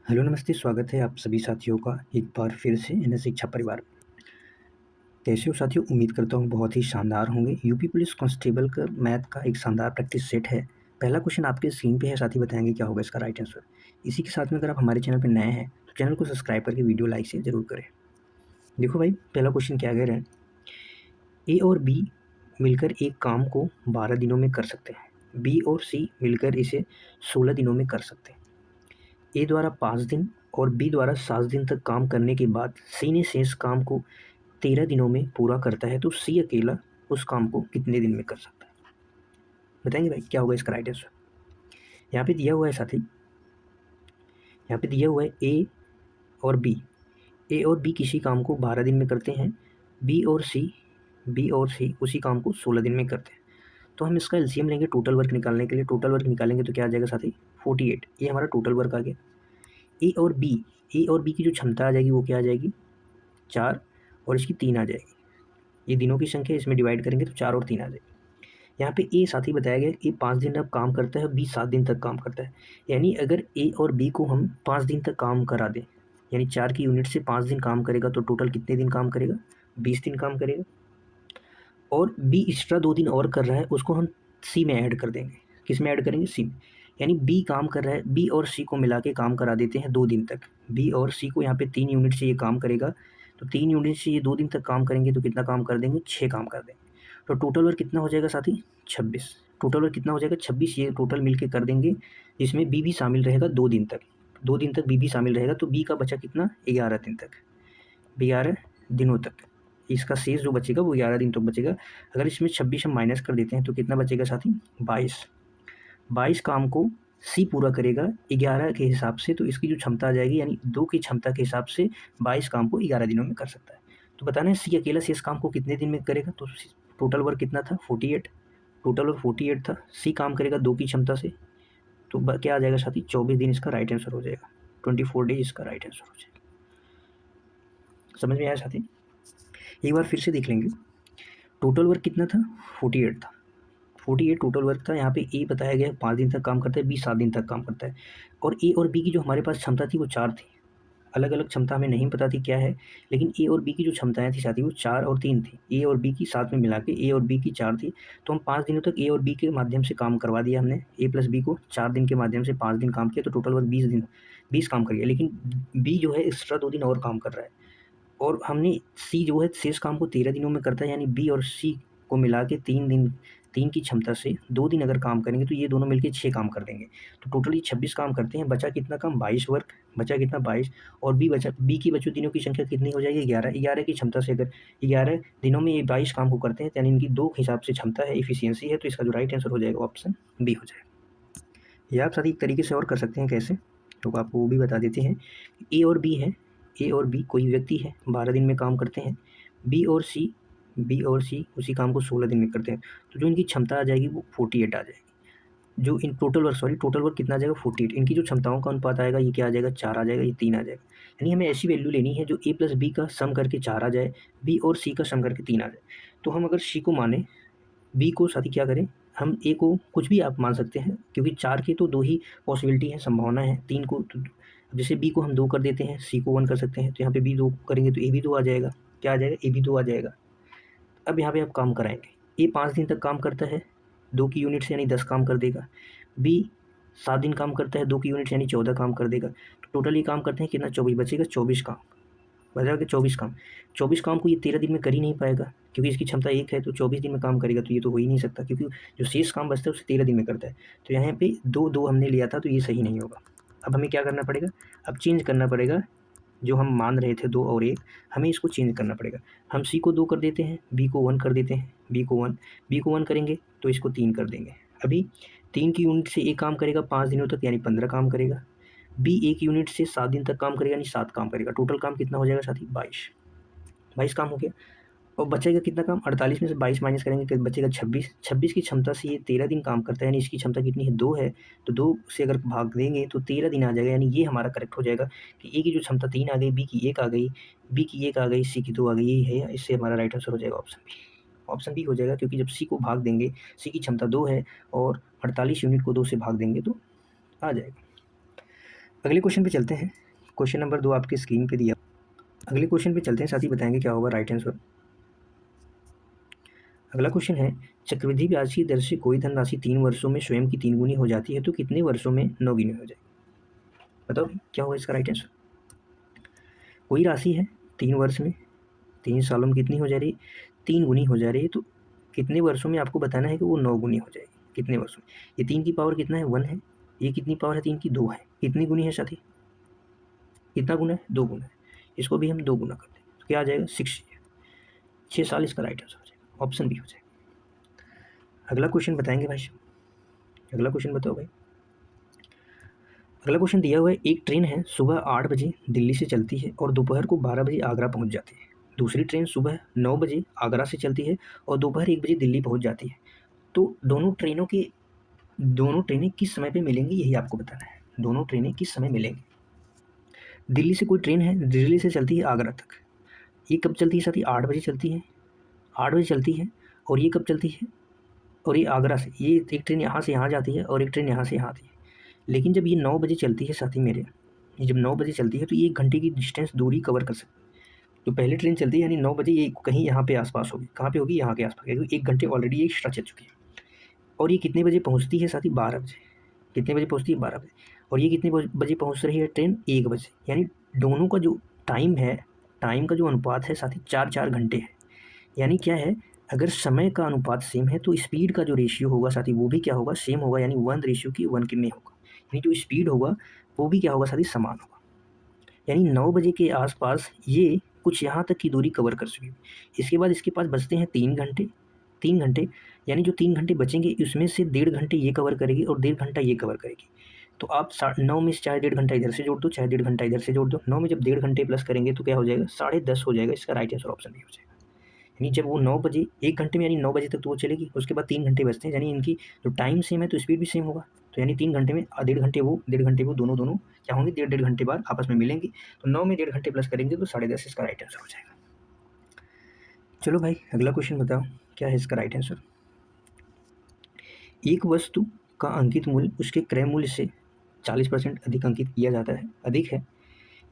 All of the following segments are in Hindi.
हेलो नमस्ते, स्वागत है आप सभी साथियों का एक बार फिर से एनएस शिक्षा परिवार में। कैसे हो साथियों? उम्मीद करता हूँ बहुत ही शानदार होंगे। यूपी पुलिस कांस्टेबल का मैथ का एक शानदार प्रैक्टिस सेट है। पहला क्वेश्चन आपके स्क्रीन पे है, साथी बताएंगे क्या होगा इसका राइट आंसर। इसी के साथ में अगर आप हमारे चैनल पर नए हैं तो चैनल को सब्सक्राइब करके वीडियो लाइक से ज़रूर करें। देखो भाई, पहला क्वेश्चन क्या कह रहे हैं, ए और बी मिलकर एक काम को 12 दिनों में कर सकते हैं। बी और सी मिलकर इसे 16 दिनों में कर सकते हैं। ए द्वारा 5 दिन और बी द्वारा 7 दिन तक काम करने के बाद सी ने शेष काम को 13 दिनों में पूरा करता है, तो सी अकेला उस काम को कितने दिन में कर सकता है? बताएंगे भाई क्या होगा इसका राइट आंसर। यहाँ पे दिया हुआ है साथी, यहाँ पे दिया हुआ है ए और बी। ए और बी किसी काम को 12 दिन में करते हैं। बी और सी उसी काम को 16 दिन में करते हैं। तो हम इसका एलसीएम लेंगे टोटल वर्क निकालने के लिए। टोटल वर्क निकालेंगे तो क्या आ जाएगा साथी? 48। ये हमारा टोटल वर्क आ गया। ए और बी की जो क्षमता आ जाएगी वो क्या आ जाएगी? 4 और इसकी 3 आ जाएगी। ये दिनों की संख्या, इसमें डिवाइड करेंगे तो 4 और 3 आ जाएगी। यहाँ पे ए साथ ही बताया गया कि 5 दिन अब काम करता है, बी 7 दिन तक काम करता है। यानी अगर ए और बी को हम 5 दिन तक काम करा दें, यानी 4 की यूनिट से 5 दिन काम करेगा तो टोटल कितने दिन काम करेगा? 20 दिन काम करेगा। और बी एक्स्ट्रा 2 दिन और कर रहा है, उसको हम सी में ऐड कर देंगे। किस में ऐड करेंगे? सी में। यानी बी काम कर रहा है, बी और सी को मिला के काम करा देते हैं 2 दिन तक। बी और सी को यहाँ पे 3 यूनिट से ये काम करेगा, तो 3 यूनिट से ये 2 दिन तक काम करेंगे तो कितना काम कर देंगे? 6 काम कर देंगे। तो टोटल वर्क कितना हो जाएगा साथी? 26। टोटल वर्क कितना हो जाएगा? 26। ये टोटल मिल के कर देंगे, जिसमें बी भी शामिल रहेगा 2 दिन तक। 2 दिन तक बी भी शामिल रहेगा, तो बी का बचा कितना? 11 दिन तक, 11 दिनों तक। इसका शेष जो बचेगा वो 11 दिन तक बचेगा। अगर इसमें 26 हम माइनस कर देते हैं तो कितना बचेगा साथी? 22। 22 काम को सी पूरा करेगा 11 के हिसाब से, तो इसकी जो क्षमता आ जाएगी, यानी 2 की क्षमता के हिसाब से 22 काम को 11 दिनों में कर सकता है। तो बताना है सी अकेला शेष काम को कितने दिन में करेगा। तो टोटल वर्क कितना था? 48। टोटल वर्क 48 था। सी काम करेगा 2 की क्षमता से, तो क्या आ जाएगा साथी? 24 दिन इसका राइट आंसर हो जाएगा। 24 डेज इसका राइट आंसर हो जाएगा। समझ में आया साथी? एक बार फिर से देख लेंगे। टोटल वर्क कितना था? 48 था। 48 टोटल वर्क था। यहाँ पे ए बताया गया 5 दिन तक काम करता है, बी 7 दिन तक काम करता है। और ए और बी की जो हमारे पास क्षमता थी वो 4 थी। अलग अलग क्षमता हमें नहीं पता थी क्या है, लेकिन ए और बी की जो क्षमताएं थी साथी वो 4 और 3 थी। ए और बी की साथ में मिला के ए और बी की 4 थी। तो हम 5 दिनों तक ए और बी के माध्यम से काम करवा दिया हमने। ए प्लस बी को 4 दिन के माध्यम से 5 दिन काम किया, तो टोटल वर्क 20 काम कर गया। लेकिन बी जो है एक्स्ट्रा 2 दिन और काम कर रहा है। और हमने सी जो है शेष काम को 13 दिनों में करता है, यानी बी और सी को मिला के 3 दिन, 3 की क्षमता से 2 दिन अगर काम करेंगे तो ये दोनों मिलके 6 काम कर देंगे। तो टोटली 26 काम करते हैं। बचा कितना काम? 22 वर्क। बचा कितना? 22। और बी की बचे दिनों की संख्या कितनी हो जाएगी? 11। 11 की क्षमता से अगर 11 दिनों में ये 22 काम को करते हैं, यानी इनकी 2 के हिसाब से क्षमता है, एफिशिएंसी है, तो इसका जो राइट आंसर हो जाएगा ऑप्शन बी हो जाएगा। या आप साथ एक तरीके से और कर सकते हैं। कैसे? तो आपको वो भी बता देते हैं। ए और बी है, ए और बी कोई व्यक्ति है, 12 दिन में काम करते हैं। बी और सी उसी काम को 16 दिन में करते हैं। तो जो इनकी क्षमता आ जाएगी वो 48 आ जाएगी। जो इन टोटल वर्क कितना आ जाएगा? 48। इनकी जो क्षमताओं का अनुपात आएगा ये क्या आ जाएगा? 4 आ जाएगा, ये 3 आ जाएगा। यानी हमें ऐसी वैल्यू लेनी है जो ए प्लस बी का सम करके 4 आ जाए, बी और सी का सम करके 3 आ जाए। तो हम अगर सी को माने, बी को साथ ही क्या करें, हम ए को कुछ भी आप मान सकते हैं, क्योंकि 4 की तो 2 ही पॉसिबिलिटी है, संभावना है। 3 को तो जैसे बी को हम 2 कर देते हैं, सी को 1 कर सकते हैं, तो यहाँ पे बी 2 करेंगे तो ए भी 2 आ जाएगा। क्या आ जाएगा? ए भी 2 आ जाएगा। अब यहाँ पे आप काम कराएंगे। ए 5 दिन तक काम करता है, 2 की यूनिट से, यानी 10 काम कर देगा। बी 7 दिन काम करता है, 2 की यूनिट से, यानी 14 काम कर देगा। तो टोटल ये काम करते हैं कितना? 24 बचेगा। 24 काम बचा के 24 काम। 24 काम को ये 13 दिन में कर ही नहीं पाएगा, क्योंकि इसकी क्षमता 1 है, तो 24 दिन में काम करेगा तो ये तो हो ही नहीं सकता, क्योंकि जो शेष काम बचता है उसे 13 दिन में करता है। तो यहाँ पे 2-2 हमने लिया था, तो ये सही नहीं होगा। अब हमें क्या करना पड़ेगा? अब चेंज करना पड़ेगा। जो हम मान रहे थे 2 और 1, हमें इसको चेंज करना पड़ेगा। हम सी को 2 कर देते हैं, बी को 1 कर देते हैं। बी को 1 करेंगे तो इसको 3 कर देंगे। अभी 3 की यूनिट से एक काम करेगा 5 दिनों तक, यानी 15 काम करेगा। बी 1 यूनिट से 7 दिन तक काम करेगा, यानी 7 काम करेगा। टोटल काम कितना हो जाएगा साथी? 22। 22 काम हो गया। और बचेगा कितना काम? 48 में से 22 माइनस करेंगे तो बचेगा 26। 26 की क्षमता से ये 13 दिन काम करता है, यानी इसकी क्षमता कितनी है? 2 है। तो 2 से अगर भाग देंगे तो 13 दिन आ जाएगा, यानी ये हमारा करेक्ट हो जाएगा कि ए की जो क्षमता 3 आ गई, बी की 1 आ गई, सी की 2 आ गई, यही है। इससे हमारा राइट आंसर हो जाएगा ऑप्शन बी। ऑप्शन बी हो जाएगा, क्योंकि जब सी को भाग देंगे, सी की क्षमता 2 है और 48 यूनिट को 2 से भाग देंगे तो आ जाएगा। अगले क्वेश्चन पे चलते हैं। क्वेश्चन नंबर 2 आपकी स्क्रीन पे दिया। अगले क्वेश्चन पे चलते हैं, साथ ही बताएंगे क्या होगा राइट आंसर। अगला क्वेश्चन है, चक्रवृद्धि ब्याज की दर से कोई धनराशि 3 वर्षों में स्वयं की 3 गुनी हो जाती है तो कितने वर्षों में 9 गुनी हो जाएगी? बताओ क्या होगा इसका राइट आंसर। कोई राशि है 3 वर्ष में, 3 सालों में कितनी हो जा रही है? 3 गुनी हो जा रही है। तो कितने वर्षों में आपको बताना है कि वो 9 गुनी हो जाएगी, कितने वर्षों में। ये 3 की पावर कितना है? 1 है। ये कितनी पावर है? 3 की 2 है। कितनी गुनी है साथी? कितना गुना है? 2 गुना है। इसको भी हम 2 गुना कर दें तो क्या आ जाएगा? 6 साल इसका राइट आंसर हो जाएगा, ऑप्शन बी हो जाएगा। अगला क्वेश्चन बताएंगे भाई। अगला क्वेश्चन बताओ भाई। अगला क्वेश्चन दिया हुआ है, एक ट्रेन है सुबह 8 बजे दिल्ली से चलती है और दोपहर को 12 बजे आगरा पहुंच जाती है। दूसरी ट्रेन सुबह 9 बजे आगरा से चलती है और दोपहर 1 बजे दिल्ली पहुंच जाती है। तो दोनों ट्रेनें किस समय पे मिलेंगी, यही आपको बताना है। दोनों ट्रेनें किस समय मिलेंगी। दिल्ली से कोई ट्रेन है, दिल्ली से चलती है आगरा तक। ये कब चलती है साथी? 8 बजे चलती है। 8 बजे चलती है। और ये कब चलती है? और ये आगरा से, ये एक ट्रेन यहाँ से यहाँ जाती है और एक ट्रेन यहाँ से यहाँ आती है। लेकिन जब ये 9 बजे चलती है साथी मेरे, ये जब 9 बजे चलती है तो ये 1 घंटे की डिस्टेंस दूरी कवर कर सकती है। तो पहले ट्रेन चलती है यानी 9 बजे, ये कहीं यहाँ पे आसपास होगी। कहाँ पे होगी? यहाँ के आसपास, क्योंकि 1 घंटे ऑलरेडी ये एक्स्ट्रा चल चुकी है। और ये कितने बजे पहुँचती है साथी? 12 बजे। कितने बजे पहुँचती है? 12 बजे। और ये कितने बजे पहुँच रही है ट्रेन? 1 बजे। यानी दोनों का जो टाइम है, टाइम का जो अनुपात है साथी 4-4 घंटे है। यानी क्या है, अगर समय का अनुपात सेम है तो स्पीड का जो रेशियो होगा साथी वो भी क्या होगा? सेम होगा। यानी 1:1 में होगा। यानी जो स्पीड होगा वो भी क्या होगा साथी? समान होगा। यानी 9 बजे के आसपास ये कुछ यहाँ तक की दूरी कवर कर चुकी है। इसके बाद इसके पास बचते हैं 3 घंटे। 3 घंटे यानी जो 3 घंटे बचेंगे उसमें से 1.5 घंटे ये कवर करेगी और 1.5 घंटा ये कवर करेगी। तो आप 9 में से चाहे 1.5 घंटा इधर से जोड़ दो, चाहे 1.5 घंटा इधर से जोड़ दो। 9 में जब 1.5 घंटे प्लस करेंगे तो क्या हो जाएगा? 10:30 हो जाएगा। इसका राइट आंसर ऑप्शन बी हो जाएगा। यानी जब वो 9 बजे, 1 घंटे में यानी 9 बजे तक तो वो चलेगी, उसके बाद 3 घंटे बचते हैं। यानी इनकी जो टाइम सेम है तो स्पीड भी सेम होगा। तो यानी 3 घंटे में 1.5 घंटे वो दोनों क्या होंगे? 1.5 घंटे बाद आपस में मिलेंगी। तो 9 में 1.5 घंटे प्लस करेंगे तो 10:30 इसका राइट आंसर हो जाएगा। चलो भाई अगला क्वेश्चन बताओ क्या है इसका राइट आंसर। एक वस्तु का अंकित मूल्य उसके क्रय मूल्य से 40% अधिक अंकित किया जाता है, अधिक है।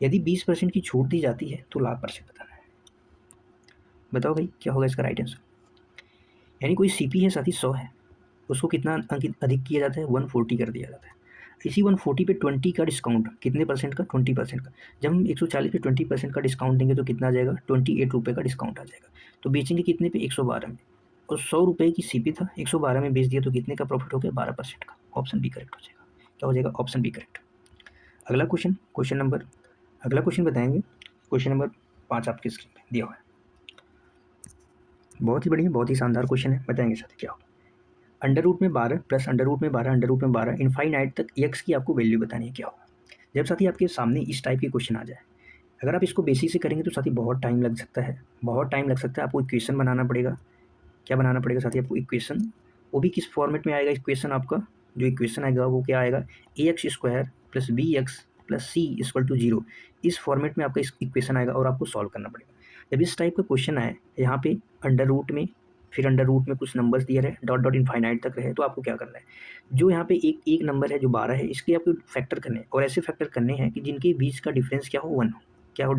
यदि 20% की छूट दी जाती है तो लाभ परसेंट बताना है। बताओ भाई क्या होगा इसका राइट आंसर। यानी कोई सीपी है साथी 100 है, उसको कितना अंकित अधिक किया जाता है? 140 कर दिया जाता है। इसी 140 पे 20 का डिस्काउंट, कितने परसेंट का? 20% का। जब हम 140 पे 20% का डिस्काउंट देंगे तो कितना आ जाएगा? 28 रुपये का डिस्काउंट आ जाएगा। तो बेचेंगे कितने पे? 112 में। और 100 रुपये की सीपी था, 112 में बेच दिया तो कितने का प्रॉफिट हो गया? 12% का। ऑप्शन बी करेक्ट हो जाएगा। क्या हो जाएगा? Option B correct. अगला क्वेश्चन बताएंगे। क्वेश्चन नंबर 5 आपकी स्क्रीन पर दिया हुआ है। बहुत ही बढ़िया, बहुत ही शानदार क्वेश्चन है। बताएंगे साथ क्या होगा। अंडर रूट में 12 प्लस अंडर रूट में 12 अंडर रूट में 12 इनफाइनाइट तक एक्स की आपको वैल्यू बतानी है, क्या होगा। जब साथी आपके सामने इस टाइप के क्वेश्चन आ जाए, अगर आप इसको बेसिक से करेंगे तो साथी बहुत टाइम लग सकता है, बहुत टाइम लग सकता है। आपको इक्वेशन बनाना पड़ेगा। क्या बनाना पड़ेगा साथी? आपको इक्वेशन। वो भी किस फॉर्मेट में आएगा इक्वेशन आपका? जो इक्वेशन आएगा वो क्या आएगा? ax² + bx + c = 0। इस फॉर्मेट में आपका इक्वेशन आएगा और आपको सॉल्व करना पड़ेगा। जब इस टाइप का क्वेश्चन आए, यहाँ पे अंडर रूट में, फिर अंडर रूट में कुछ नंबर्स दिए रहे, डॉट डॉट इनफाइनाइट तक रहे, तो आपको क्या करना है? जो यहाँ पे एक नंबर है जो 12 है, इसके आपको फैक्टर करने हैं और ऐसे फैक्टर करने हैं कि जिनके बीच का डिफरेंस क्या हो? 1 हो। क्या हो?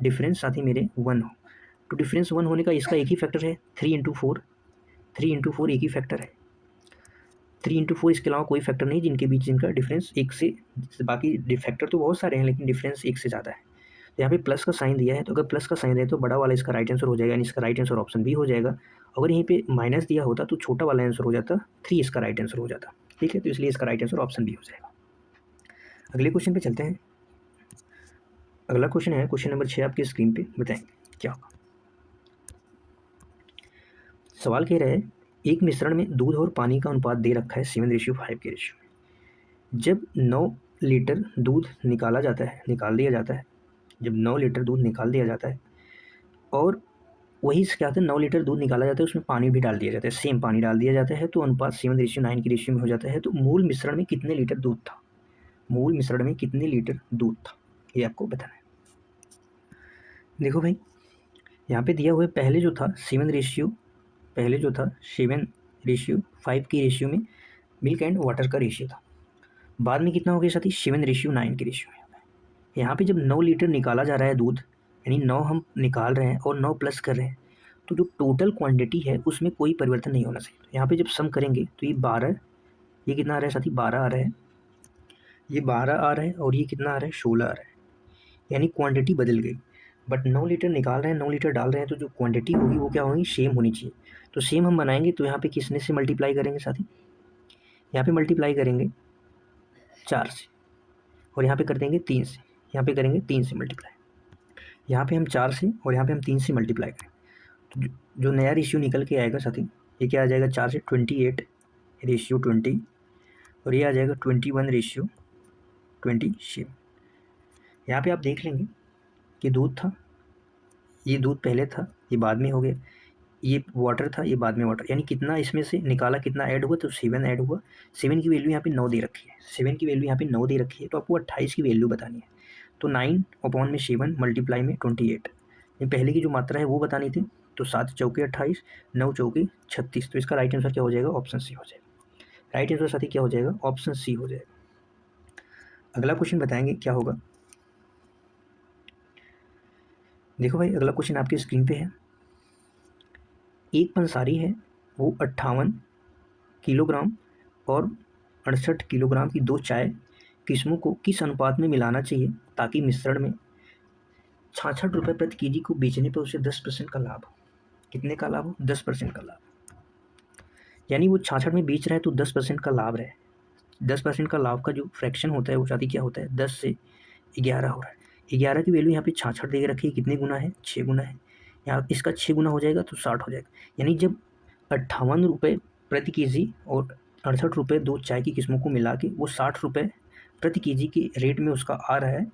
डिफरेंस साथी मेरे 1 हो। तो डिफरेंस 1 होने का इसका एक ही फैक्टर है, 3 × 4 एक ही फैक्टर है। 3 × 4 इसके अलावा कोई फैक्टर नहीं जिनके बीच जिनका डिफरेंस 1 से, बाकी फैक्टर तो बहुत सारे हैं लेकिन डिफरेंस 1 से ज़्यादा है। तो यहाँ पे प्लस का साइन दिया है, तो अगर प्लस का साइन है तो बड़ा वाला इसका राइट आंसर हो जाएगा, यानी इसका राइट आंसर ऑप्शन बी हो जाएगा। अगर यहीं पे माइनस दिया होता तो छोटा वाला आंसर हो जाता, 3 इसका राइट आंसर हो जाता। ठीक है, तो इसलिए इसका राइट आंसर ऑप्शन बी हो जाएगा। अगले क्वेश्चन पे चलते हैं। अगला क्वेश्चन है क्वेश्चन नंबर 6 आपकी स्क्रीन पे, बताएंगे क्या होगा। सवाल कह रहा है, एक मिश्रण में दूध और पानी का अनुपात दे रखा है 7:5 के रेशियो में। जब 9 लीटर दूध निकाल दिया जाता है, जब 9 लीटर दूध निकाल दिया जाता है और वही क्या होता है, 9 लीटर दूध निकाला जाता है, उसमें पानी भी डाल दिया जाता है, सेम पानी डाल दिया जाता है, तो अनुपात 7:9 की रेशियो में हो जाता है। तो मूल मिश्रण में कितने लीटर दूध था? मूल मिश्रण में कितने लीटर दूध था, ये आपको बताना है। देखो भाई यहाँ पे दिया हुआ है, पहले जो था 7:5 की रेशियो में मिल्क एंड वाटर का रेशियो था। बाद में कितना हो गया साथी 7:9 की रेशियो है। यहाँ पे जब 9 लीटर निकाला जा रहा है दूध, यानी 9 हम निकाल रहे हैं और 9 प्लस कर रहे हैं, तो जो टोटल क्वांटिटी है उसमें कोई परिवर्तन नहीं होना चाहिए। यहाँ पे जब सम करेंगे तो ये 12, ये कितना आ रहा है साथी 12 आ रहा है, ये 12 आ रहा है और ये कितना आ रहा है 16 आ रहा है, यानी क्वांटिटी बदल गई। बट 9 लीटर निकाल रहे हैं, 9 लीटर डाल रहे हैं, तो जो क्वांटिटी होगी वो क्या होगी, सेम होनी चाहिए। तो सेम हम बनाएंगे तो यहाँ पे किसने से मल्टीप्लाई करेंगे साथी, यहाँ पे मल्टीप्लाई करेंगे 4 से और यहाँ पे कर देंगे 3 से, यहाँ पे करेंगे 3 से मल्टीप्लाई, यहाँ पे हम 4 से और यहाँ पे हम 3 से मल्टीप्लाई करें तो जो नया रेशियो निकल के आएगा साथी, ये क्या आ जाएगा 4 से 28:20 और ये आ जाएगा 21:27। यहाँ पे आप देख लेंगे कि दूध था, ये दूध पहले था, ये बाद में हो गया, ये वाटर था, ये बाद में वाटर, यानी कितना इसमें से निकाला, कितना ऐड हुआ, तो 7 ऐड हुआ। 7 की वैल्यू यहाँ पे 9 दे रखी है, 7 की वैल्यू यहाँ पे 9 दे रखी है, तो आपको 28 की वैल्यू बतानी है। तो 9/7 मल्टीप्लाई में 28, ये पहले की जो मात्रा है वो बतानी थी। तो 7 चौके 28, 9 चौके 36, तो इसका राइट आंसर क्या हो जाएगा, ऑप्शन सी हो जाएगा। राइट आंसर साथी क्या हो जाएगा, ऑप्शन सी हो जाएगा। अगला क्वेश्चन बताएंगे क्या होगा, देखो भाई अगला क्वेश्चन आपकी स्क्रीन पे है। एक पंसारी है, वो 58 किलोग्राम और 68 किलोग्राम की 2 चाय किस्मों को किस अनुपात में मिलाना चाहिए ताकि मिश्रण में 66 रुपये प्रति केजी को बेचने पर उसे 10% का लाभ हो। कितने का लाभ हो, 10% का लाभ। यानी वो 66 में बेच रहा है तो 10% का लाभ रहे। 10% का लाभ का जो फ्रैक्शन होता है वो साथी क्या होता है, 10 से 11 हो रहा है। 11 की वैल्यू यहाँ पे 66 दे रखी है, कितने गुना है, 6 गुना है। यहाँ इसका 6 गुना हो जाएगा तो 60 हो जाएगा। यानी जब 58 रुपये प्रति केजी और 68 रुपये 2 चाय की किस्मों को मिला के वो 60 रुपये प्रति केजी के रेट में उसका आ रहा है,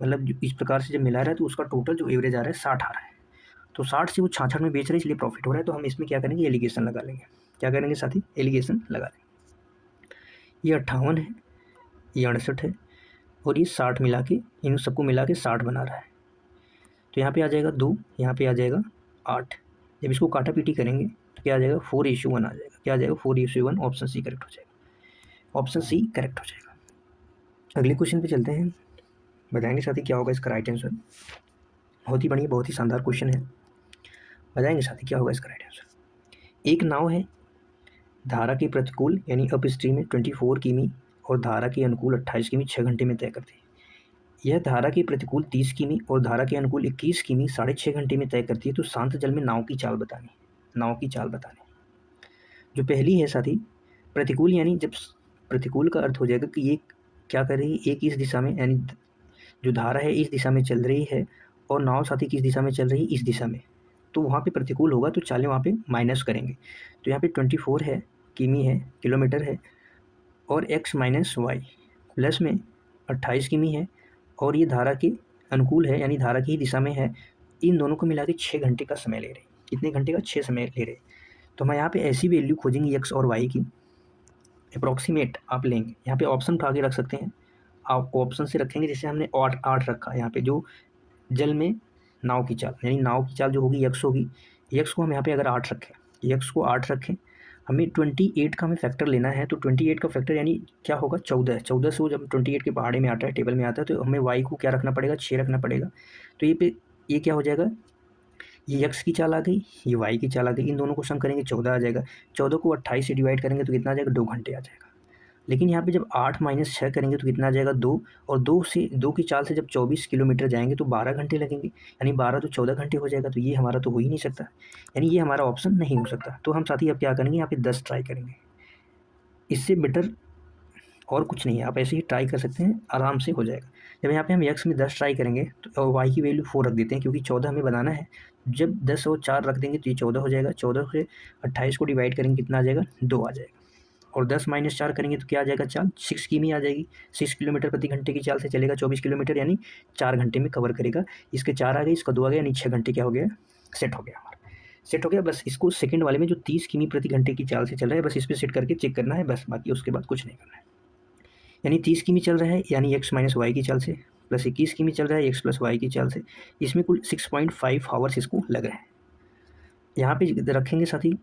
मतलब इस प्रकार से जब मिला रहा है तो उसका टोटल जो एवरेज आ रहा है 60 आ रहा है। तो 60 से वो 66 में बेच रहे हैं, इसलिए प्रॉफिट हो रहा है। तो हम इसमें क्या करेंगे, एलिगेशन लगा लेंगे। क्या करेंगे साथी, एलिगेशन लगा लेंगे। ये 58 है, ये 68 है और ये 60 मिला के, इन सबको मिला के 60 बना रहा है। तो यहाँ पे आ जाएगा 2, यहाँ पे आ जाएगा 8। जब इसको काटा पीटी करेंगे तो क्या आ जाएगा, 4:1 आ जाएगा। क्या आ जाएगा, 4:1। ऑप्शन सी करेक्ट हो जाएगा, ऑप्शन सी करेक्ट हो जाएगा। अगले क्वेश्चन पे चलते हैं, बताएंगे साथी क्या होगा इसका राइट आंसर। बहुत ही बढ़िया, बहुत ही शानदार क्वेश्चन है, बताएंगे साथी क्या होगा इसका राइट आंसर। एक नाव है, धारा के प्रतिकूल यानी अप स्ट्रीम में 24 किमी और धारा के अनुकूल 28 किमी 6 घंटे में तय करती है। यह धारा के प्रतिकूल 30 किमी और धारा के अनुकूल 21 किमी 6.5 घंटे में तय करती है। तो शांत जल में नाव की चाल बतानी, नाव की चाल बतानी। जो पहली है साथी प्रतिकूल, यानी जब प्रतिकूल का अर्थ हो जाएगा कि ये क्या कर रही है, एक इस दिशा में, यानी जो धारा है इस दिशा में चल रही है और नाव साथी किस दिशा में चल रही है, इस दिशा में, तो वहाँ पे प्रतिकूल होगा तो चालें वहाँ पे माइनस करेंगे। तो यहाँ पे 24 है, किमी है, किलोमीटर है, और x माइनस वाई, प्लस में 28 किमी है और ये धारा के अनुकूल है, यानी धारा की ही दिशा में है। इन दोनों को मिला के 6 घंटे का समय ले रहे। कितने घंटे का, 6 समय ले रहे। तो हम यहाँ पे ऐसी वैल्यू खोजेंगे x और y की, अप्रॉक्सीमेट आप लेंगे। यहाँ पे ऑप्शन उठा के रख सकते हैं, आप ऑप्शन से रखेंगे। जैसे हमने 8 रखा है यहाँ पे, जो जल में नाव की चाल, यानी नाव की चाल जो होगी x होगी, x को हम यहाँ पे अगर 8 रखें, x को 8 रखें, हमें 28 का हमें फैक्टर लेना है। तो 28 का फैक्टर यानी क्या होगा, 14। 14 से वो जब 28 के पहाड़े में आता है, टेबल में आता है, तो हमें y को क्या रखना पड़ेगा, 6 रखना पड़ेगा। तो ये क्या हो जाएगा, ये x की चाल आ गई, ये y की चाल आ गई। इन दोनों को सम करेंगे 14 आ जाएगा। 14 को 28 से डिवाइड करेंगे तो कितना आ जाएगा, 2 घंटे आ जाएगा। लेकिन यहाँ पे जब 8 माइनस 6 करेंगे तो कितना आ जाएगा, 2। और 2 की चाल से जब 24 किलोमीटर जाएंगे तो 12 घंटे लगेंगे, यानी 12 तो 14 घंटे हो जाएगा। तो ये हमारा तो हो ही नहीं सकता, यानी ये हमारा ऑप्शन नहीं हो सकता। तो हम साथी अब क्या करेंगे, यहाँ पे 10 ट्राई करेंगे। इससे बेटर और कुछ नहीं है, आप ऐसे ही ट्राई कर सकते हैं, आराम से हो जाएगा। जब यहाँ पे हम x में 10 ट्राई करेंगे तो और y की वैल्यू 4 रख देते हैं, क्योंकि 14 हमें बनाना है। जब 10 और 4 रख देंगे तो ये 14 हो जाएगा। 14 से 28 को डिवाइड करेंगे, कितना आ जाएगा, 2 आ जाएगा। और 10 माइनस 4 करेंगे तो क्या आ जाएगा, चाल 6 किमी आ जाएगी। 6 किलोमीटर प्रति घंटे की चाल से चलेगा 24 किलोमीटर, यानी 4 घंटे में कवर करेगा। इसके 4 आ गए, इसका 2 आ गया, यानी 6 घंटे क्या हो गया, सेट हो गया हमारा, सेट हो गया। बस इसको सेकंड वाले में जो 30 किमी प्रति घंटे की चाल से चल रहा है, बस इस पर सेट करके चेक करना है, बस बाकी उसके बाद कुछ नहीं करना है। यानी 30 किमी चल रहा है, यानी x माइनस वाई की चाल से, प्लस 21 किमी चल रहा है x प्लस वाई की चाल से। इसमें कुल 6.5 आवर्स इसको लग रहे हैं। यहाँ पे रखेंगे साथी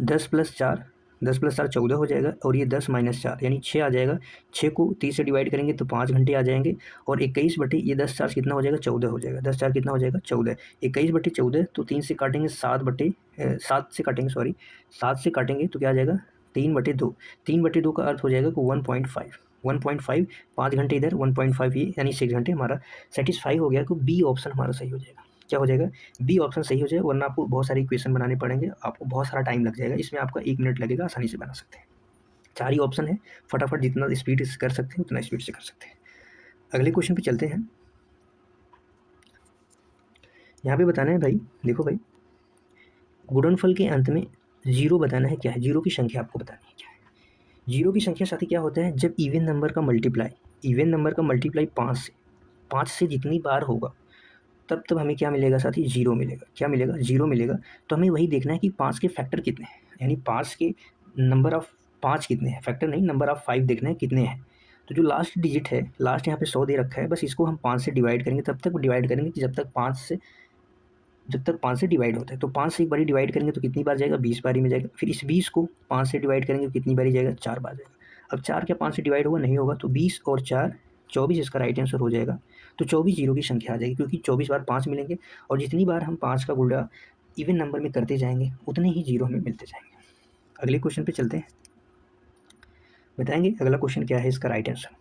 10 + 4 10 + 4 14 हो जाएगा, और ये 10 - 4 यानी 6 आ जाएगा। 6 को 30 से डिवाइड करेंगे तो 5 घंटे आ जाएंगे, और 21 बटे ये 10 4 कितना हो जाएगा, 14 हो जाएगा। 10 4 कितना हो जाएगा, 14। 21 बटे 14 तो 3 से काटेंगे, 7 से काटेंगे, सॉरी 7 से काटेंगे तो क्या आ जाएगा, 3/2। 3/2 का अर्थ हो जाएगा कि 1.5। 1.5 5 घंटे इधर, 1.5 ये, यानी 6 घंटे हमारा सेटिस्फाई हो गया। तो बी ऑप्शन हमारा सही हो जाएगा। क्या हो जाएगा, बी ऑप्शन सही हो जाएगा, वरना आपको बहुत सारे इक्वेशन बनाने पड़ेंगे, आपको बहुत सारा टाइम लग जाएगा। इसमें आपका 1 मिनट लगेगा, आसानी से बना सकते हैं। 4 ही ऑप्शन है, फटाफट जितना स्पीड से कर सकते हैं उतना स्पीड से कर सकते हैं। अगले क्वेश्चन पे चलते हैं। यहाँ पे बताना है भाई, देखो भाई, गुणनफल के अंत में जीरो बताना है क्या है, जीरो की संख्या आपको बतानी है क्या है। जीरो की संख्या साथी क्या होता है, जब इवन नंबर का मल्टीप्लाई 5 से जितनी बार होगा तब हमें क्या मिलेगा साथी, जीरो मिलेगा। क्या मिलेगा, जीरो मिलेगा। तो हमें वही देखना है कि 5 के फैक्टर कितने हैं, यानी 5 के नंबर ऑफ 5 कितने हैं, फैक्टर नहीं, नंबर ऑफ 5 देखना है कितने हैं। तो जो लास्ट डिजिट है, लास्ट यहाँ पे 100 दे रखा है, बस इसको हम 5 से डिवाइड करेंगे, तब तक डिवाइड करेंगे कि जब तक 5 से डिवाइड होता है। तो 5 से एक बारी डिवाइड करेंगे तो कितनी बार जाएगा, 20 बारी में जाएगा। फिर इस 20 को 5 से डिवाइड करेंगे तो कितनी बारी जाएगा, 4 बार जाएगा। अब 4 क्या 5 से डिवाइड होगा, नहीं होगा। तो 20 और 4 24 इसका राइट आंसर हो जाएगा। तो 24 जीरो की संख्या आ जाएगी, क्योंकि 24 बार 5 मिलेंगे, और जितनी बार हम 5 का गुणा इवन नंबर में करते जाएंगे उतने ही जीरो हमें मिलते जाएंगे। अगले क्वेश्चन पे चलते हैं, बताएंगे अगला क्वेश्चन क्या है इसका राइट आंसर।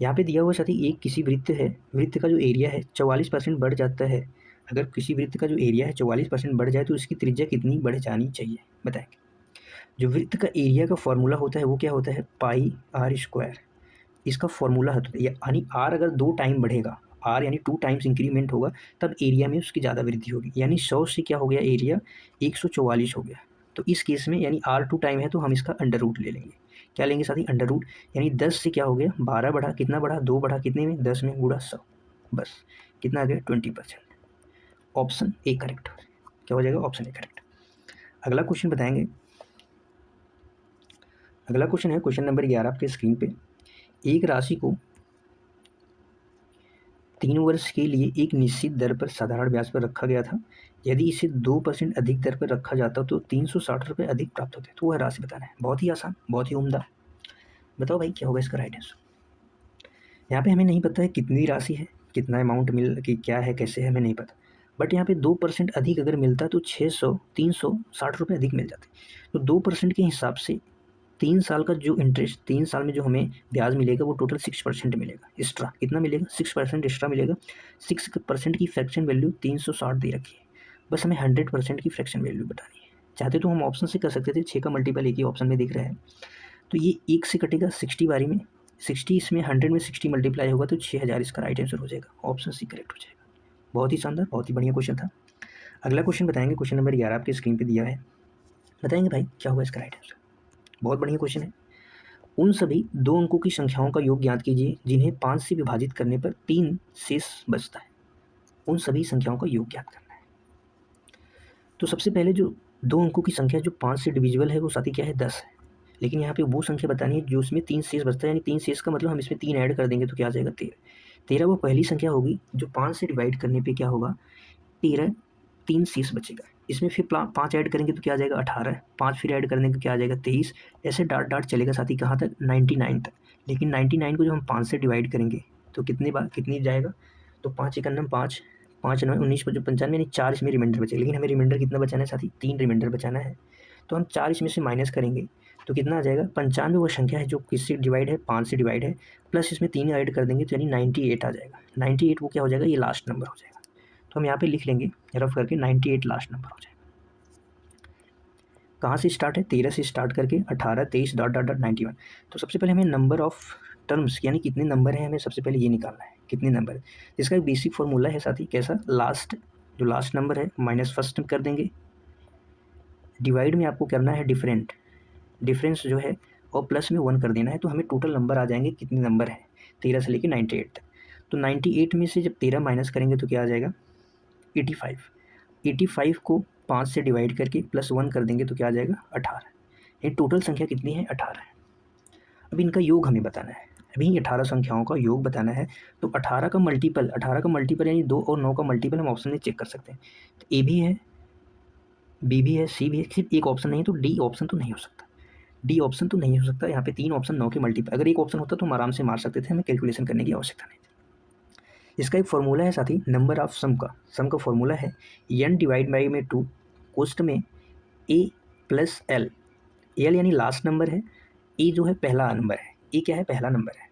यहाँ पे दिया हुआ साथी, एक किसी वृत्त है, वृत्त का जो एरिया है 44% बढ़ जाता है। अगर किसी वृत्त का जो एरिया है 44% बढ़ जाए तो इसकी त्रिज्या कितनी बढ़ जानी चाहिए, बताएंगे। जो वृत्त का एरिया का फॉर्मूला होता है वो क्या होता है, πr²। इसका फॉर्मूला होता है, यानी आर अगर 2 टाइम बढ़ेगा, आर यानी 2 टाइम्स इंक्रीमेंट होगा, तब एरिया में उसकी ज़्यादा वृद्धि होगी। यानी 100 से क्या हो गया, एरिया 144 हो गया। तो इस केस में यानी आर 2 टाइम है तो हम इसका अंडर रूट ले लेंगे। क्या लेंगे साथी, अंडर रूट। यानी 10 से क्या हो गया, 12 बढ़ा, कितना बढ़ा, 2 बढ़ा, कितने में, 10 में, गुणा 100, बस कितना आ गया, 20%। Option A correct. क्या हो जाएगा, ऑप्शन ए करेक्ट। अगला क्वेश्चन बताएंगे। अगला क्वेश्चन है क्वेश्चन नंबर 11 आपके स्क्रीन पे। एक राशि को 3 वर्ष के लिए एक निश्चित दर पर साधारण ब्याज पर रखा गया था। यदि इसे 2% अधिक दर पर रखा जाता तो 360 रुपये अधिक प्राप्त होते। तो वह राशि बताना है। बहुत ही आसान, बहुत ही उम्दा। बताओ भाई क्या होगा इसका राइट आंसर। यहाँ पे हमें नहीं पता है कितनी राशि है, कितना अमाउंट मिल कि क्या है, कैसे है, हमें नहीं पता। बट यहाँ पे 2% अधिक अगर मिलता तो 360 रुपये अधिक मिल जाते। तो 2% के हिसाब से 3 साल का जो इंटरेस्ट, 3 साल में जो हमें ब्याज मिलेगा वो टोटल 6% मिलेगा एक्स्ट्रा। कितना मिलेगा, 6% एक्स्ट्रा मिलेगा। 6% की फ्रैक्शन वैल्यू 360 दे रखी है। बस हमें 100% की फ्रैक्शन वैल्यू बतानी है। चाहते तो हम ऑप्शन से कर सकते थे, 6 का मल्टीपल एक ही ऑप्शन में दिख रहा है। तो ये 1 से कटेगा 60 बारी में, 60 इसमें 100 में 60 मल्टीप्लाई होगा तो 6000 इसका राइट आंसर हो जाएगा। ऑप्शन सी करेक्ट हो जाएगा। बहुत ही शानदार, बहुत ही बढ़िया क्वेश्चन था। अगला क्वेश्चन बताएंगे, क्वेश्चन नंबर 11 आपके स्क्रीन पर दिया है। बताएंगे भाई क्या होगा इसका राइट आंसर। बहुत बढ़िया क्वेश्चन है। उन सभी 2 अंकों की संख्याओं का योग ज्ञात कीजिए जिन्हें 5 से विभाजित करने पर 3 शेष बचता है। उन सभी संख्याओं का योग ज्ञात करना है। तो सबसे पहले जो 2 अंकों की संख्या जो 5 से डिविजिबल है वो साथी क्या है, 10 है। लेकिन यहाँ पे वो संख्या बतानी है जो उसमें 3 शेष बचता है, यानी 3 शेष का मतलब हम इसमें 3 ऐड कर देंगे तो क्या आ जाएगा, 13। 13 वो पहली संख्या होगी जो 5 से डिवाइड करने पर क्या होगा, 13, 3 शेष बचेगा। इसमें फिर 5 ऐड करेंगे तो क्या आ जाएगा, 18। 5 फिर ऐड करने का क्या आ जाएगा, 23। ऐसे डाट डाट चलेगा साथी, कहाँ तक, 99 तक। लेकिन 99 को जब हम 5 से डिवाइड करेंगे तो कितनी बार, कितनी जाएगा, तो 5 एकन्नम 5, 5 9 19 95, यानी 4 इसमें रिमाइंडर बचेगा। लेकिन हमें रिमाइंडर कितना बचाना है साथी, 3 रिमाइंडर बचाना है। तो हम 4 इसमें से माइनस करेंगे तो कितना आ जाएगा, 95 वो संख्या है जो किससे डिवाइड है, 5 से डिवाइड है, प्लस इसमें 3 ऐड कर देंगे तो यानी 98 आ जाएगा। 98 वो क्या हो जाएगा, ये लास्ट नंबर हो जाएगा। तो हम यहाँ पे लिख लेंगे रफ करके 98 लास्ट नंबर हो जाएगा। कहाँ से स्टार्ट है, 13 से स्टार्ट करके 18, 23 डॉट डॉट डॉट 91। तो सबसे पहले हमें नंबर ऑफ टर्म्स यानी कितने नंबर हैं हमें सबसे पहले ये निकालना है, कितने नंबर है। इसका एक बेसिक फॉर्मूला है साथी, कैसा, लास्ट, जो लास्ट नंबर है माइनस फर्स्ट कर देंगे, डिवाइड में आपको करना है डिफरेंस जो है, और प्लस में 1 कर देना है। तो हमें टोटल नंबर आ जाएंगे, कितने नंबर हैं, 13 से लेकर 98 तक। तो 98 में से जब 13 माइनस करेंगे तो क्या आ जाएगा, 85। 85 को 5 से डिवाइड करके प्लस 1 कर देंगे तो क्या आ जाएगा, 18। ये टोटल संख्या कितनी है, 18 है। अब इनका योग हमें बताना है। अभी 18 संख्याओं का योग बताना है। तो 18 का मल्टीपल यानी 2 और 9 का मल्टीपल हम ऑप्शन में चेक कर सकते हैं। तो ए भी है, बी भी है, सी भी है, सिर्फ एक ऑप्शन नहीं है तो डी ऑप्शन तो नहीं हो सकता। डी ऑप्शन तो नहीं हो सकता। यहाँ पे 3 ऑप्शन 9 के मल्टीप्लाई, अगर एक ऑप्शन होता तो हम आराम से मार सकते थे, हमें कैलकुलेशन करने की आवश्यकता नहीं थी। इसका एक फॉर्मूला है साथी नंबर ऑफ सम का फॉर्मूला है n डिवाइड बाई में 2 कोष्ट में a प्लस एल। एल यानी लास्ट नंबर है, ए जो है पहला नंबर है, ए क्या है पहला नंबर है।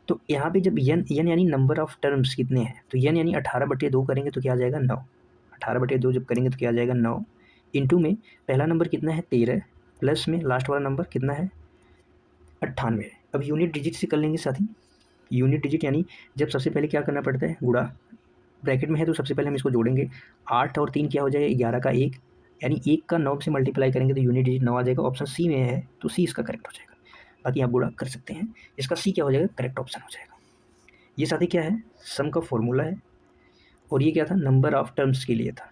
तो यहाँ पे जब एन यानी नंबर ऑफ टर्म्स कितने हैं, तो एन यानी 18/2 करेंगे तो क्या आ जाएगा 9। 18/2 जब करेंगे तो क्या आ जाएगा 9 इंटू में पहला नंबर कितना है 13 प्लस में लास्ट वाला नंबर कितना है 98। अब यूनिट डिजिट से कर लेंगे साथी। यूनिट डिजिट यानी जब सबसे पहले क्या करना पड़ता है, गुणा ब्रैकेट में है तो सबसे पहले हम इसको जोड़ेंगे। 8 और 3 क्या हो जाएगा 11 का 1, यानी 1 का 9 से मल्टीप्लाई करेंगे तो यूनिट डिजिट 9 आ जाएगा। ऑप्शन सी में है तो सी इसका करेक्ट हो जाएगा। बाकी आप गुणा कर सकते हैं, इसका सी क्या हो जाएगा करेक्ट ऑप्शन हो जाएगा। ये साथी क्या है सम का फॉर्मूला है, और ये क्या था नंबर ऑफ टर्म्स के लिए था।